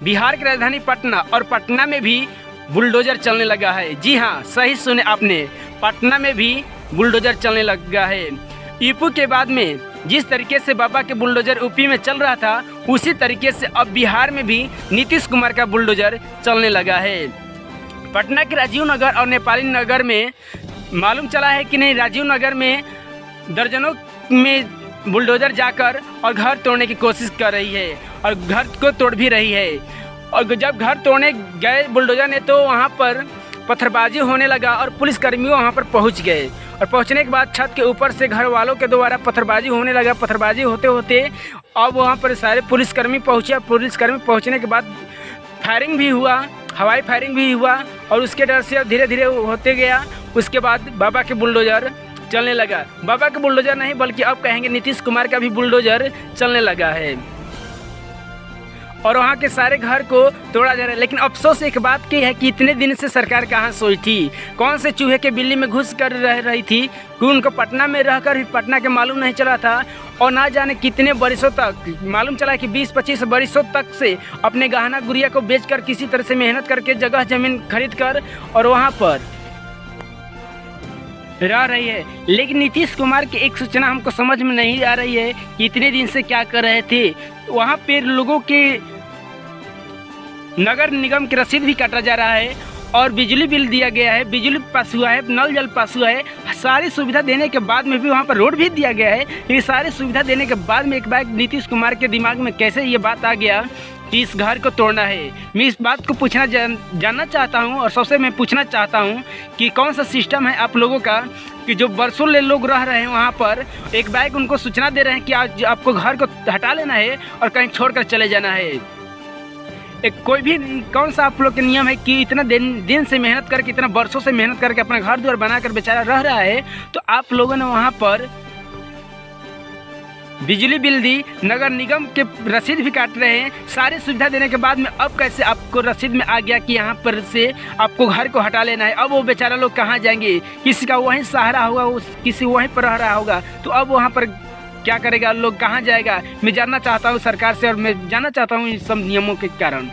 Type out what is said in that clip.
बिहार की राजधानी पटना और पटना में भी बुलडोजर चलने लगा है। जी हाँ, सही सुने आपने, पटना में भी बुलडोजर चलने लगा है। यूपी के बाद में जिस तरीके से बाबा के बुलडोजर यूपी में चल रहा था, उसी तरीके से अब बिहार में भी नीतीश कुमार का बुलडोजर चलने लगा है। पटना के राजीव नगर और नेपाली नगर में मालूम चला है कि नहीं, राजीव नगर में दर्जनों में बुलडोजर जाकर और घर तोड़ने की कोशिश कर रही है और घर को तोड़ भी रही है। और जब घर तोड़ने गए बुलडोजर ने तो वहाँ पर पत्थरबाजी होने लगा और पुलिसकर्मियों वहाँ पर पहुँच गए और पहुँचने के बाद छत के ऊपर से घर वालों के द्वारा पत्थरबाजी होने लगा। पत्थरबाजी होते होते अब वहाँ पर सारे पुलिसकर्मी पहुँचे। पुलिसकर्मी पहुँचने के बाद फायरिंग भी हुआ, हवाई फायरिंग भी हुआ और उसके डर से अब धीरे धीरे होते गया। उसके बाद बाबा के बुलडोजर चलने लगा। बाबा का बुलडोजर नहीं बल्कि अब कहेंगे नीतीश कुमार का भी बुलडोजर चलने लगा है और वहाँ के सारे घर को तोड़ा जा रहा है। लेकिन अफसोस एक बात की है कि इतने दिन से सरकार कहाँ सोई थी, कौन से चूहे के बिल्ली में घुस कर रह रही थी कि उनको पटना में रहकर भी पटना के मालूम नहीं चला था। और ना जाने कितने बरसों तक, मालूम चला कि 20-25 बरसों तक से अपने गहना गुड़िया को बेचकर किसी तरह से मेहनत करके जगह ज़मीन खरीद कर और वहाँ पर रह रही है। लेकिन नीतीश कुमार की एक सूचना हमको समझ में नहीं आ रही है कि इतने दिन से क्या कर रहे थे। वहाँ पे लोगों के नगर निगम की रसीद भी काटा जा रहा है और बिजली बिल दिया गया है, बिजली पास हुआ है, नल जल पास हुआ है। सारी सुविधा देने के बाद में भी वहाँ पर रोड भी दिया गया है। ये सारी सुविधा देने के बाद में एक बार नीतीश कुमार के दिमाग में कैसे ये बात आ गया कि इस घर को तोड़ना है। मैं इस बात को जानना चाहता हूँ और सबसे मैं पूछना चाहता हूँ कि कौन सा सिस्टम है आप लोगों का कि जो बरसों ले लोग रह रहे हैं वहाँ पर, एक बैग उनको सूचना दे रहे हैं कि आज आपको घर को हटा लेना है और कहीं छोड़कर चले जाना है। एक कोई भी कौन सा आप लोग के नियम है कि इतना दिन से मेहनत करके, इतना बरसों से मेहनत करके अपना घर द्वार बनाकर बेचारा रह रहा है, तो आप लोगों ने वहाँ पर बिजली बिल दी, नगर निगम के रसीद भी काट रहे हैं। सारी सुविधा देने के बाद में अब कैसे आपको रसीद में आ गया कि यहाँ पर से आपको घर को हटा लेना है। अब वो बेचारा लोग कहाँ जाएंगे, किसी का वहीं सहारा होगा, किसी वहीं पर रह रहा होगा, तो अब वहाँ पर क्या करेगा, लोग कहाँ जाएगा। मैं जानना चाहता हूँ सरकार से और मैं जानना चाहता हूँ इन सब नियमों के कारण।